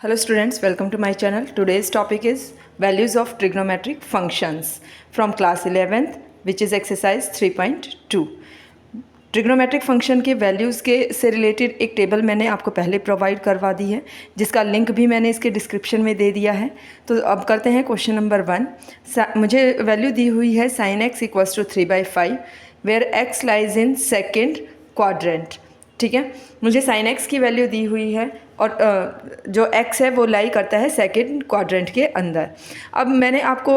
Hello students, welcome to my channel. Today's topic is values of trigonometric functions from class 11th which is exercise 3.2. Trigonometric function के values के से related एक table मैंने आपको पहले provide करवा दी है, जिसका लिंक भी मैंने इसके डिस्क्रिप्शन में दे दिया है। तो अब करते हैं क्वेश्चन नंबर 1। मुझे वैल्यू दी हुई है sin x equals to 3/5 where x lies in second quadrant. ठीक है, मुझे sin x की वैल्यू दी हुई है और जो x है वो लाई करता है सेकेंड क्वाड्रेंट के अंदर। अब मैंने आपको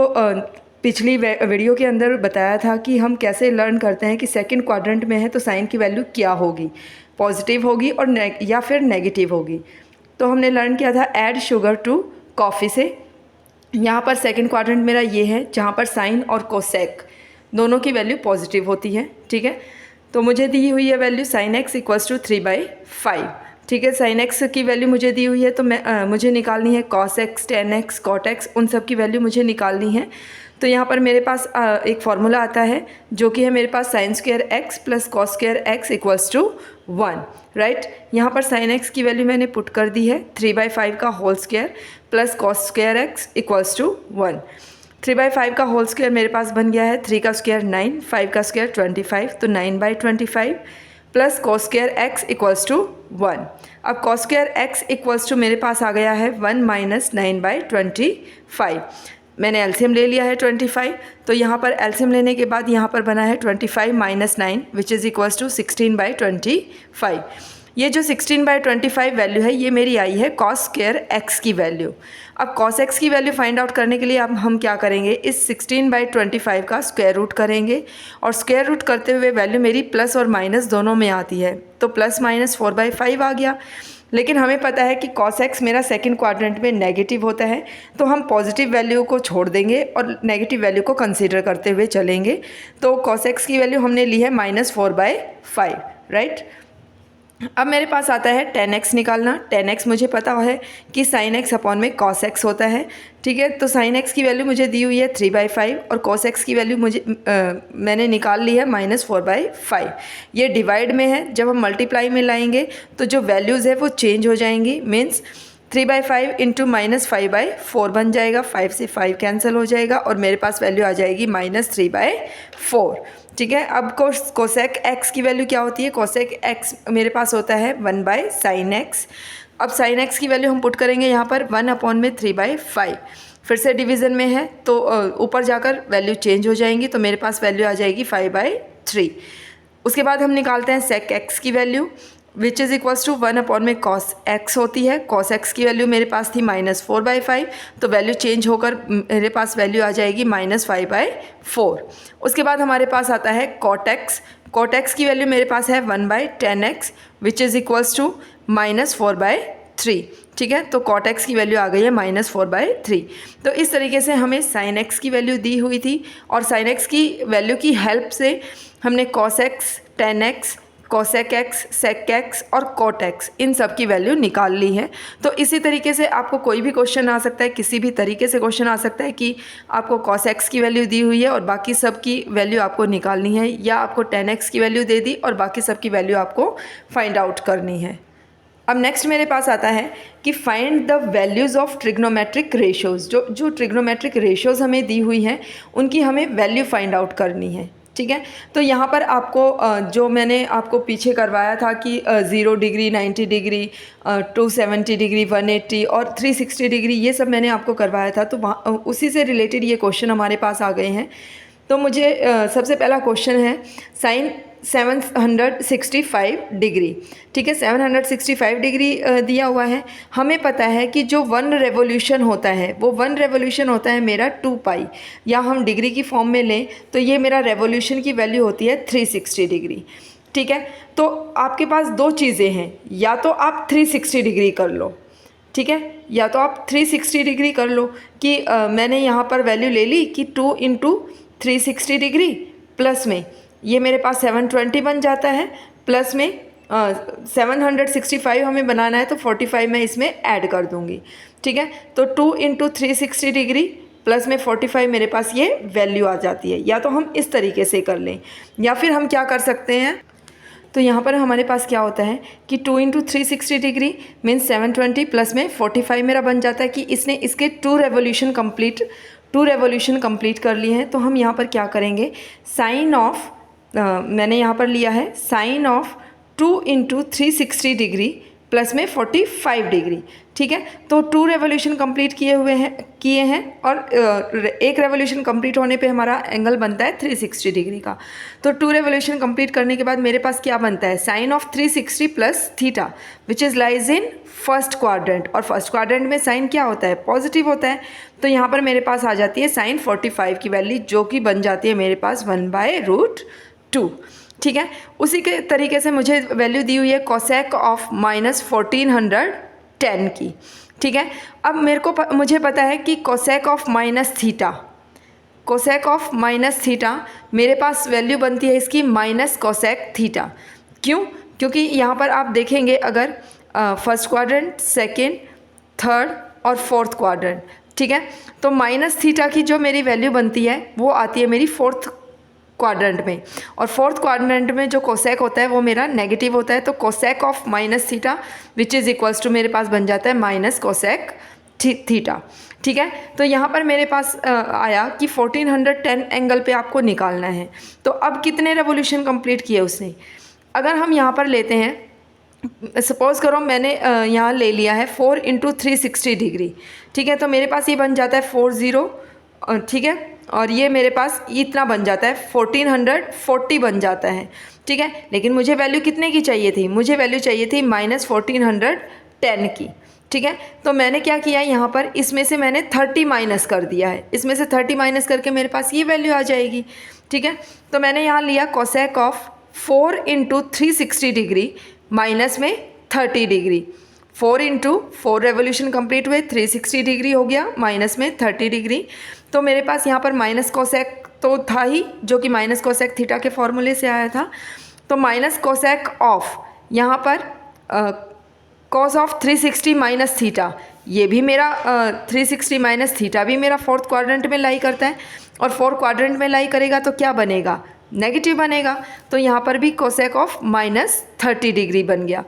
पिछली वीडियो के अंदर बताया था कि हम कैसे लर्न करते हैं कि सेकंड क्वाड्रेंट में है तो साइन की वैल्यू क्या होगी, पॉजिटिव होगी और या फिर नेगेटिव होगी। तो हमने लर्न किया था ऐड शुगर टू कॉफ़ी से। यहाँ पर सेकंड क्वाड्रेंट मेरा ये है जहाँ पर साइन और कोसेक दोनों की वैल्यू पॉजिटिव होती है। ठीक है, तो मुझे दी हुई है value sin x equals to 3/5। ठीक है, sin x की वैल्यू मुझे दी हुई है तो मुझे निकालनी है cos x, tan x, cot x, उन सब की वैल्यू मुझे निकालनी है। तो यहाँ पर मेरे पास एक फार्मूला आता है जो कि है मेरे पास sin² x plus cos² x equals to 1। Right, यहाँ पर sin x की वैल्यू मैंने पुट कर दी है 3/5 का whole square plus cos² x equals to 1। 3/5 का होल स्क्वायर मेरे पास बन गया है 3 का स्क्वायर 9, 5 का स्क्वायर 25, तो 9/25 plus cos² x equals to 1। अब cos² x इक्वल्स टू मेरे पास आ गया है 1 माइनस 9/25। मैंने एलसीएम ले लिया है 25, तो यहाँ पर एलसीएम लेने के बाद यहाँ पर बना है 25 minus 9 which is equals to 16/25। ये जो 16/25 वैल्यू है ये मेरी आई है cos² x की वैल्यू। अब cos x की वैल्यू फाइंड आउट करने के लिए अब हम क्या करेंगे, इस 16/25 का स्क्वायर रूट करेंगे और स्क्वायर रूट करते हुए वैल्यू मेरी प्लस और माइनस दोनों में आती है, तो प्लस माइनस 4/5 आ गया। लेकिन हमें पता है कि cos x मेरा सेकंड क्वाड्रेंट में नेगेटिव होता है, तो हम पॉजिटिव वैल्यू को छोड़ देंगे और नेगेटिव वैल्यू को कंसीडर करते हुए चलेंगे। तो cos x की वैल्यू हमने ली है -4/5। राइट, अब मेरे पास आता है tan x निकालना। tan x मुझे पता है कि sin x अपॉन में cos x होता है। ठीक है, तो sin x की वैल्यू मुझे दी हुई है 3/5 और cos x की वैल्यू मैंने निकाल ली है -4/5। ये डिवाइड में है, जब हम मल्टीप्लाई में लाएंगे तो जो वैल्यूज़ है वो चेंज हो जाएंगी। मीन्स 3/5 इंटू -5/4 बन जाएगा, 5 से 5 कैंसिल हो जाएगा और मेरे पास वैल्यू आ जाएगी -3/4। ठीक है, अब कोसेक x की वैल्यू क्या होती है, कोसेक x मेरे पास होता है 1/sin x। अब sin x की वैल्यू हम पुट करेंगे यहाँ पर 1 अपॉन में 3/5। फिर से डिवीज़न में है तो ऊपर जाकर वैल्यू चेंज हो जाएंगी, तो मेरे पास वैल्यू आ जाएगी 5/3। उसके बाद हम निकालते हैं sec x की value which is equals to 1 upon में cos x होती है। cos x की वैल्यू मेरे पास थी -4/5, तो वैल्यू चेंज होकर मेरे पास वैल्यू आ जाएगी -5/4। उसके बाद हमारे पास आता है cot x। cot x की वैल्यू मेरे पास है 1/tan x which is equals to -4/3। ठीक है, तो cot x की वैल्यू आ गई है -4/3। तो इस तरीके से हमें sin x की वैल्यू दी हुई थी और sin x की वैल्यू की हेल्प से हमने cos x, tan x, cosec x, sec x और cot x इन सब की वैल्यू निकाल ली है। तो इसी तरीके से आपको कोई भी क्वेश्चन आ सकता है, किसी भी तरीके से क्वेश्चन आ सकता है कि आपको cos x की वैल्यू दी हुई है और बाकी सब की वैल्यू आपको निकालनी है, या आपको tan x की वैल्यू दे दी और बाकी सब की वैल्यू आपको फाइंड आउट करनी है। अब नेक्स्ट मेरे पास आता है कि find the values of trigonometric ratios. जो ट्रिग्नोमेट्रिक रेशियोज़ हमें दी हुई हैं उनकी हमें वैल्यू फाइंड आउट करनी है। ठीक है, तो यहाँ पर आपको जो मैंने आपको पीछे करवाया था कि 0 डिग्री, 90 डिग्री, 270 डिग्री, 180 और 360 डिग्री, ये सब मैंने आपको करवाया था, तो वहाँ उसी से रिलेटेड ये क्वेश्चन हमारे पास आ गए हैं। तो मुझे सबसे पहला क्वेश्चन है sin 765 डिग्री। ठीक है, 765 डिग्री दिया हुआ है। हमें पता है कि जो 1 रेवोल्यूशन होता है वो 1 रेवोल्यूशन होता है मेरा 2π, या हम डिग्री की फॉर्म में लें तो ये मेरा रेवोल्यूशन की वैल्यू होती है 360 डिग्री। ठीक है, तो आपके पास दो चीज़ें हैं, या तो आप 360 डिग्री कर लो, ठीक है, या तो आप 360 डिग्री कर लो कि मैंने यहाँ पर वैल्यू ले ली कि 2 इंटू 360 डिग्री प्लस में ये मेरे पास 720 बन जाता है, प्लस में 765 हमें बनाना है तो 45 मैं इसमें ऐड कर दूंगी। ठीक है, तो 2 इंटू 360 डिग्री प्लस में 45 मेरे पास ये वैल्यू आ जाती है। या तो हम इस तरीके से कर लें, या फिर हम क्या कर सकते हैं, तो यहाँ पर हमारे पास क्या होता है कि 2 इंटू 360 डिग्री मीन्स 720 प्लस में 45 मेरा बन जाता है कि इसने इसके 2 रेवोल्यूशन कंप्लीट कर लिए हैं। तो हम यहाँ पर क्या करेंगे, साइन ऑफ मैंने यहाँ पर लिया है sine of 2 into 360 degree plus में 45 डिग्री, ठीक है। तो 2 रेवोल्यूशन कंप्लीट किए हैं और एक रेवोल्यूशन कंप्लीट होने पे हमारा एंगल बनता है 360 डिग्री का। तो 2 रेवोल्यूशन कंप्लीट करने के बाद मेरे पास क्या बनता है, sine of 360 plus theta which is lies in first quadrant, और फर्स्ट क्वाड्रेंट में साइन क्या होता है, पॉजिटिव होता है। तो यहाँ पर मेरे पास आ जाती है साइन 45 की वैल्यू, जो कि बन जाती है मेरे पास 1/√2, ठीक है। उसी के तरीके से मुझे वैल्यू दी हुई है कोसेक ऑफ -1410 की, ठीक है। अब मुझे पता है कि कोसेक ऑफ माइनस थीटा मेरे पास वैल्यू बनती है इसकी माइनस कोसेक थीटा। क्यों? क्योंकि यहाँ पर आप देखेंगे अगर फर्स्ट क्वाड्रेंट, सेकेंड, थर्ड और फोर्थ क्वाड्रेंट, ठीक है, तो माइनस थीटा की जो मेरी वैल्यू बनती है वो आती है मेरी फोर्थ क्वाड्रेंट में, और फोर्थ क्वाड्रेंट में जो कोसेक होता है वो मेरा नेगेटिव होता है। तो cosec of minus theta which is equals to मेरे पास बन जाता है माइनस कोसेक थीटा, ठीक है। तो यहाँ पर मेरे पास आया कि 1410 एंगल पे आपको निकालना है। तो अब कितने रेवोल्यूशन कंप्लीट किए उसने, अगर हम यहाँ पर लेते हैं, सपोज़ करो मैंने यहाँ ले लिया है 4 इंटू 360 डिग्री, ठीक है। तो मेरे पास ये बन जाता है 40, ठीक है, और ये मेरे पास इतना बन जाता है 1440 बन जाता है, ठीक है। लेकिन मुझे वैल्यू कितने की चाहिए थी, मुझे वैल्यू चाहिए थी -1410 की, ठीक है। तो मैंने क्या किया यहाँ पर, इसमें से मैंने 30 माइनस कर दिया है, इसमें से 30 माइनस करके मेरे पास ये वैल्यू आ जाएगी, ठीक है। तो मैंने यहाँ लिया cosec of 4 into 360 degree minus में 30 डिग्री, 4 इंटू 4 रेवोल्यूशन कंप्लीट हुए, 360 डिग्री हो गया माइनस में 30 डिग्री। तो मेरे पास यहाँ पर माइनस कोसेक तो था ही, जो कि माइनस कोसेक थीटा के फॉर्मूले से आया था। तो माइनस कोसेक ऑफ यहाँ पर कॉस ऑफ 360 माइनस थीटा, ये भी मेरा 360 माइनस थीटा भी मेरा फोर्थ क्वाड्रेंट में लाई करता है, और फोर्थ क्वाड्रेंट में लाई करेगा तो क्या बनेगा, नेगेटिव बनेगा। तो यहाँ पर भी कोसेक ऑफ -30 डिग्री बन गया।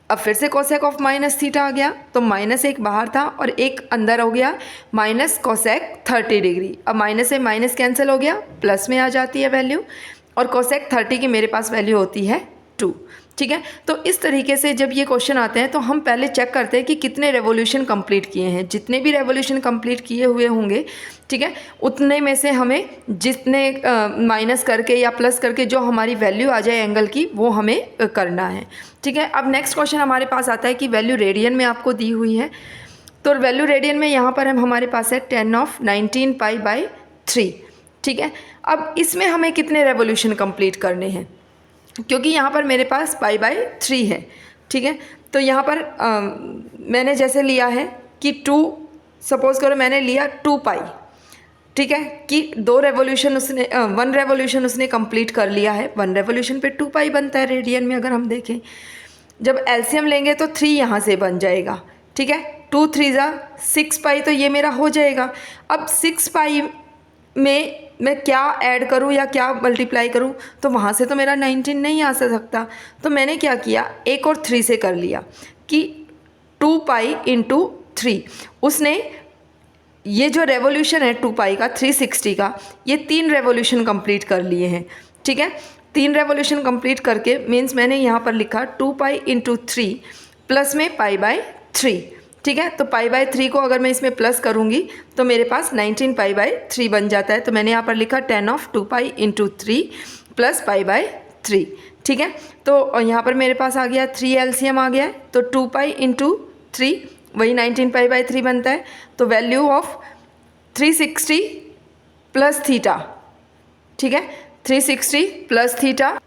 अब फिर से कोसेक ऑफ माइनस थीटा आ गया, तो माइनस एक बाहर था और एक अंदर हो गया, माइनस कोसेक 30 डिग्री। अब माइनस से माइनस कैंसिल हो गया, प्लस में आ जाती है वैल्यू, और कोसेक 30 की मेरे पास वैल्यू होती है 2, ठीक है। तो इस तरीके से जब ये क्वेश्चन आते हैं तो हम पहले चेक करते हैं कि कितने रेवोल्यूशन कंप्लीट किए हैं। जितने भी रेवोल्यूशन कंप्लीट किए हुए होंगे, ठीक है, उतने में से हमें जितने माइनस करके या प्लस करके जो हमारी वैल्यू आ जाए एंगल की, वो हमें करना है, ठीक है। अब नेक्स्ट क्वेश्चन हमारे पास आता है कि वैल्यू रेडियन में आपको दी हुई है। तो वैल्यू रेडियन में यहाँ पर हमारे पास है 10⁻⁹, ठीक है। अब इसमें हमें कितने रेवोल्यूशन कंप्लीट करने हैं, क्योंकि यहाँ पर मेरे पास π/3 है, ठीक है। तो यहाँ पर मैंने जैसे लिया है कि 2, सपोज़ करो मैंने लिया 2π, ठीक है, कि 1 रेवोल्यूशन उसने कंप्लीट कर लिया है। 1 रेवोल्यूशन पे 2π बनता है रेडियन में। अगर हम देखें, जब एलसीएम लेंगे तो 3 यहाँ से बन जाएगा, ठीक है, 2 3 6π, तो ये मेरा हो जाएगा। अब 6π में मैं क्या ऐड करूँ या क्या मल्टीप्लाई करूँ, तो वहाँ से तो मेरा 19 नहीं आ सकता। तो मैंने क्या किया, 1 और 3 से कर लिया कि 2π इंटू 3, उसने ये जो रेवोल्यूशन है 2π का 360 का, ये 3 रेवोल्यूशन कंप्लीट कर लिए हैं, ठीक है। 3 रेवोल्यूशन कंप्लीट करके मीन्स मैंने यहाँ पर लिखा 2π इंटू 3 प्लस में π/3, ठीक है। तो π/3 को अगर मैं इसमें प्लस करूँगी तो मेरे पास 19 π/3 बन जाता है। तो मैंने यहाँ पर लिखा 10 ऑफ 2π इंटू 3 प्लस π/3, ठीक है। तो यहाँ पर मेरे पास आ गया 3 एलसीएम आ गया है, तो 2π इंटू 3 वही 19 π/3 बनता है। तो वैल्यू ऑफ 360 प्लस थीटा, ठीक है, 360 प्लस थीटा,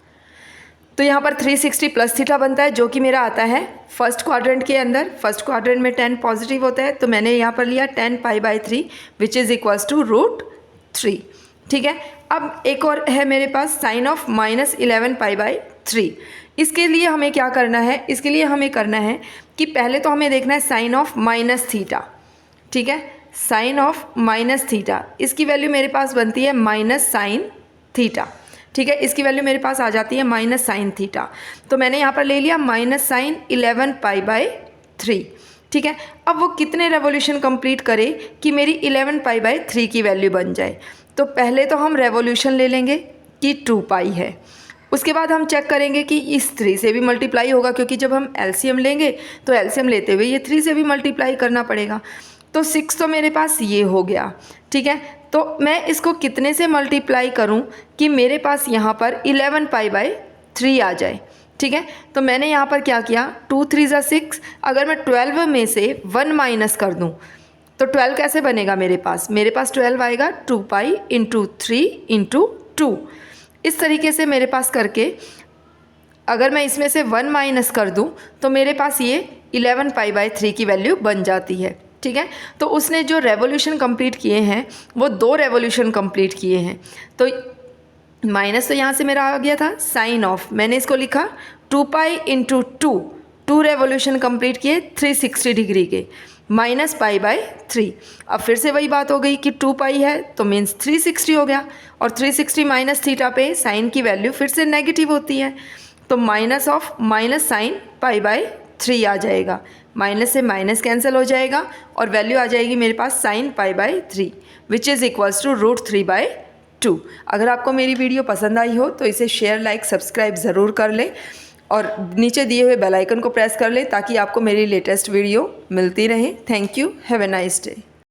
तो यहाँ पर 360 प्लस थीटा बनता है, जो कि मेरा आता है फर्स्ट क्वाड्रेंट के अंदर। फर्स्ट क्वाड्रेंट में 10 पॉजिटिव होता है, तो मैंने यहाँ पर लिया 10 π/3 विच इज़ इक्वल्स टू √3, ठीक है। अब एक और है मेरे पास साइन ऑफ -11 π/3। इसके लिए हमें क्या करना है, इसके लिए हमें करना है कि पहले तो हमें देखना है साइन ऑफ माइनस थीटा, ठीक है, साइन ऑफ माइनस थीटा, इसकी वैल्यू मेरे पास बनती है माइनस साइन थीटा, ठीक है, इसकी वैल्यू मेरे पास आ जाती है माइनस साइन थीटा। तो मैंने यहाँ पर ले लिया माइनस साइन 11π/3। ठीक है, अब वो कितने रेवोल्यूशन कंप्लीट करे कि मेरी 11π/3 की वैल्यू बन जाए। तो पहले तो हम रेवोल्यूशन ले लेंगे कि 2π है, उसके बाद हम चेक करेंगे कि इस 3 से भी मल्टीप्लाई होगा, क्योंकि जब हम एलसीएम लेंगे तो एलसीएम लेते हुए ये 3 से भी मल्टीप्लाई करना पड़ेगा। तो 6 तो मेरे पास ये हो गया। ठीक है, तो मैं इसको कितने से मल्टीप्लाई करूं कि मेरे पास यहाँ पर 11π/3 आ जाए। ठीक है, तो मैंने यहाँ पर क्या किया, 2 3 = 6। अगर मैं 12 में से 1 माइनस कर दूँ तो 12 कैसे बनेगा मेरे पास 12 आएगा 2π × 3 × 2। इस तरीके से मेरे पास करके अगर मैं इसमें से 1 माइनस कर दूं तो मेरे पास ये 11π/3 की वैल्यू बन जाती है। ठीक है, तो उसने जो रेवोल्यूशन कंप्लीट किए हैं वो 2 रेवोल्यूशन कंप्लीट किए हैं। तो माइनस तो यहाँ से मेरा आ गया था साइन ऑफ, मैंने इसको लिखा 2π × 2 रेवोल्यूशन कंप्लीट किए 360 डिग्री के, -π/3। अब फिर से वही बात हो गई कि 2π है तो मीन्स 360 हो गया, और 360 माइनस थीटा पे साइन की वैल्यू फिर से नेगेटिव होती है, तो माइनस ऑफ माइनस साइन π/3 आ जाएगा। माइनस से माइनस कैंसिल हो जाएगा और वैल्यू आ जाएगी मेरे पास sine π/3 which is equals to √3/2। अगर आपको मेरी वीडियो पसंद आई हो तो इसे शेयर, लाइक, सब्सक्राइब ज़रूर कर लें और नीचे दिए हुए बेल आइकन को प्रेस कर लें ताकि आपको मेरी लेटेस्ट वीडियो मिलती रहे। Thank you, have a nice day.